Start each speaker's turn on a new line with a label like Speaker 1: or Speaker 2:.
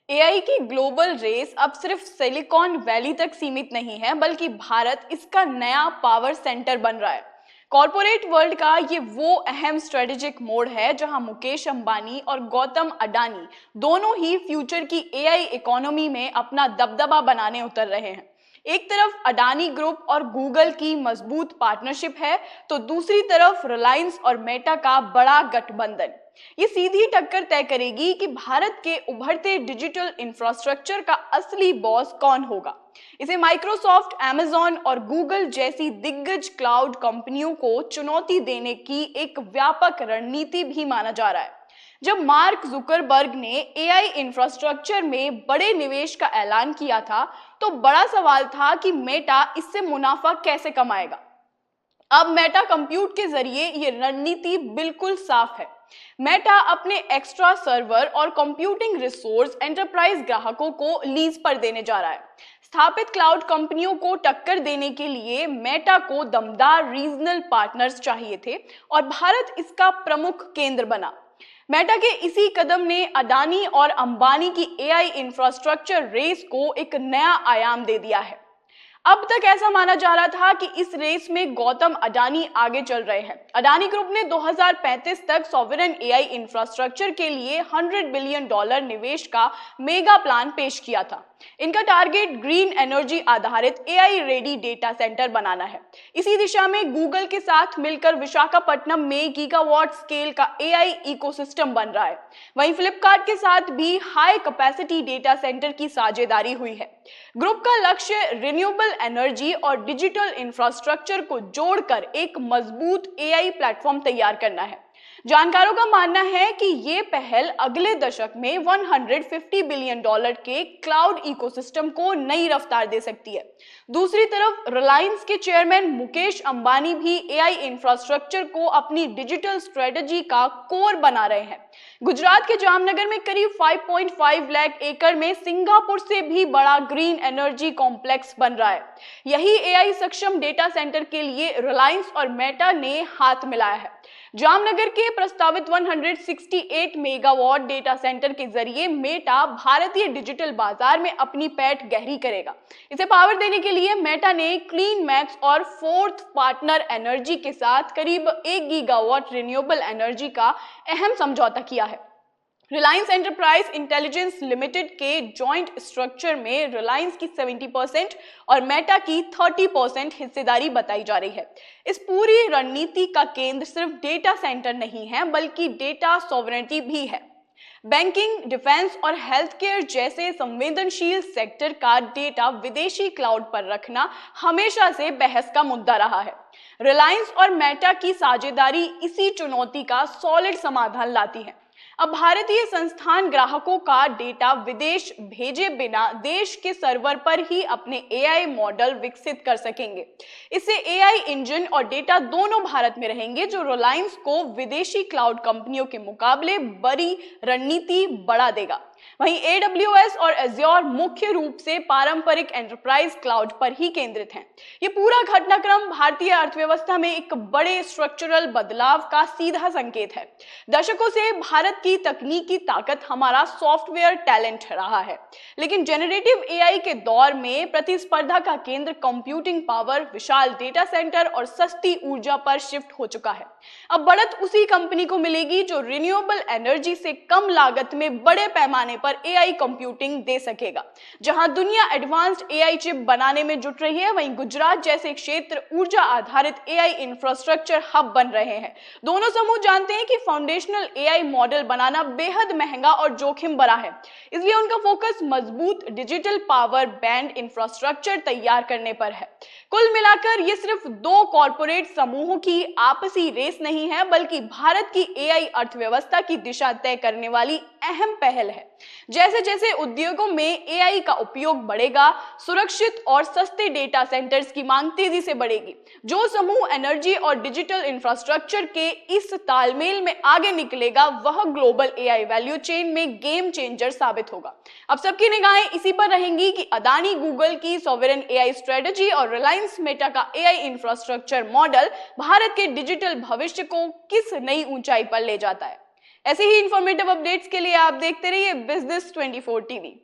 Speaker 1: AI की global race अब सिर्फ सिलिकॉन वैली तक सीमित नहीं है, बल्कि भारत इसका नया पावर सेंटर बन रहा है। कॉरपोरेट वर्ल्ड का ये वो अहम स्ट्रेटेजिक मोड़ है जहां मुकेश अंबानी और गौतम अडानी दोनों ही फ्यूचर की एआई इकोनॉमी में अपना दबदबा बनाने उतर रहे हैं। एक तरफ अडानी ग्रुप और गूगल की मजबूत पार्टनरशिप है, तो दूसरी तरफ रिलायंस और मेटा का बड़ा गठबंधन। ये सीधी टक्कर तय करेगी कि भारत के उभरते डिजिटल इंफ्रास्ट्रक्चर का असली बॉस कौन होगा। इसे माइक्रोसॉफ्ट, अमेज़न और गूगल जैसी दिग्गज क्लाउड कंपनियों को चुनौती देने की एक व्यापक रणनीति भी माना जा रहा है। जब मार्क जुकरबर्ग ने एआई इंफ्रास्ट्रक्चर में बड़े निवेश का ऐलान किया था, तो बड़ा सवाल था कि मेटा इससे मुनाफा कैसे कमाएगा। अब मेटा कंप्यूट के जरिए ये रणनीति बिल्कुल साफ है। मेटा अपने एक्स्ट्रा सर्वर और कंप्यूटिंग रिसोर्स एंटरप्राइज ग्राहकों को लीज पर देने जा रहा है। स्थापित क्लाउड कंपनियों को टक्कर देने के लिए मेटा को दमदार रीजनल पार्टनर्स चाहिए थे और भारत इसका प्रमुख केंद्र बना। मेटा के इसी कदम ने अडानी और अंबानी की एआई इंफ्रास्ट्रक्चर रेस को एक नया आयाम दे दिया है। अब तक ऐसा माना जा रहा था कि इस रेस में गौतम अडानी आगे चल रहे हैं। अडानी ग्रुप ने 2035 तक सॉवरेन एआई इंफ्रास्ट्रक्चर के लिए $100 बिलियन निवेश का मेगा प्लान पेश किया था। इनका टारगेट ग्रीन एनर्जी आधारित एआई रेडी डेटा सेंटर बनाना है। इसी दिशा में गूगल के साथ मिलकर विशाखापट्टनम में गीगावाट स्केल का एआई इकोसिस्टम बन रहा है। वहीं फ्लिपकार्ट के साथ भी हाई कैपेसिटी डेटा सेंटर की साझेदारी हुई है। ग्रुप का लक्ष्य रिन्यूएबल एनर्जी और डिजिटल इंफ्रास्ट्रक्चर को जोड़कर एक मजबूत एआई प्लेटफॉर्म तैयार करना है। जानकारों का मानना है कि ये पहल अगले दशक में $150 बिलियन के क्लाउड इकोसिस्टम को नई रफ्तार दे सकती है। दूसरी तरफ रिलायंस के चेयरमैन मुकेश अंबानी भी एआई इंफ्रास्ट्रक्चर को अपनी डिजिटल स्ट्रेटजी का कोर बना रहे हैं। गुजरात के जामनगर में करीब 5.5 लाख एकड़ में सिंगापुर से भी बड़ा ग्रीन एनर्जी कॉम्प्लेक्स बन रहा है। यही एआई सक्षम डेटा सेंटर के लिए रिलायंस और मेटा ने हाथ मिलाया है। जामनगर के प्रस्तावित 168 मेगावाट डेटा सेंटर के जरिए मेटा भारतीय डिजिटल बाजार में अपनी पैठ गहरी करेगा। इसे पावर देने के लिए मेटा ने क्लीन मैक्स और फोर्थ पार्टनर एनर्जी के साथ करीब 1 गीगावाट रिन्यूएबल एनर्जी का अहम समझौता किया है। रिलायंस एंटरप्राइज इंटेलिजेंस लिमिटेड के जॉइंट स्ट्रक्चर में रिलायंस की 70% और मेटा की 30% हिस्सेदारी बताई जा रही है। इस पूरी रणनीति का केंद्र सिर्फ डेटा सेंटर नहीं है, बल्कि डेटा सॉवरेनिटी भी है। बैंकिंग, डिफेंस और हेल्थ केयर जैसे संवेदनशील सेक्टर का डेटा विदेशी क्लाउड पर रखना हमेशा से बहस का मुद्दा रहा है। रिलायंस और मेटा की साझेदारी इसी चुनौती का सॉलिड समाधान लाती है। अब भारतीय संस्थान ग्राहकों का डेटा विदेश भेजे बिना देश के सर्वर पर ही अपने एआई मॉडल विकसित कर सकेंगे। इससे एआई इंजन और डेटा दोनों भारत में रहेंगे, जो रिलायंस को विदेशी क्लाउड कंपनियों के मुकाबले बड़ी रणनीति बढ़ा देगा। वहीं AWS और Azure मुख्य रूप से पारंपरिक एंटरप्राइज क्लाउड पर ही केंद्रित हैं। ये पूरा घटनाक्रम भारतीय अर्थव्यवस्था में एक बड़े स्ट्रक्चरल बदलाव का सीधा संकेत है। दशकों से भारत की तकनीकी ताकत हमारा सॉफ्टवेयर टैलेंट रहा है, लेकिन जेनरेटिव एआई के दौर में प्रतिस्पर्धा का केंद्र कंप्यूटिंग पावर, विशाल डेटा सेंटर और सस्ती ऊर्जा पर शिफ्ट हो चुका है। अब बढ़त उसी कंपनी को मिलेगी जो रिन्यूएबल एनर्जी से कम लागत में बड़े पैमाने पर एआई कंप्यूटिंग दे सकेगा। जहां दुनिया एडवांस्ड एआई चिप बनाने में जुट रही है, वहीं गुजरात जैसे क्षेत्र ऊर्जा आधारित एआई इंफ्रास्ट्रक्चर हब बन रहे हैं। दोनों समूह जानते हैं कि फाउंडेशनल एआई मॉडल बनाना बेहद महंगा और जोखिम भरा है, इसलिए उनका फोकस मजबूत डिजिटल पावर बैंड इंफ्रास्ट्रक्चर तैयार करने पर है। कुल मिलाकर ये सिर्फ दो कॉरपोरेट समूहों की आपसी रेस नहीं है, बल्कि भारत की एआई अर्थव्यवस्था की दिशा तय करने वाली अहम पहल है। जैसे जैसे उद्योगों में एआई का उपयोग बढ़ेगा, सुरक्षित और सस्ते डेटा सेंटर्स की मांग तेजी से बढ़ेगी। जो समूह एनर्जी और डिजिटल इंफ्रास्ट्रक्चर के इस तालमेल में आगे निकलेगा, वह ग्लोबल एआई वैल्यू चेन में गेम चेंजर साबित होगा। अब सबकी निगाहें इसी पर रहेंगी कि अदानी गूगल की सॉवरेन एआई स्ट्रेटजी और रिलायंस मेटा का एआई इंफ्रास्ट्रक्चर मॉडल भारत के डिजिटल भविष्य को किस नई ऊंचाई पर ले जाता है। ऐसे ही इंफॉर्मेटिव अपडेट्स के लिए आप देखते रहिए बिजनेस 24 टीवी।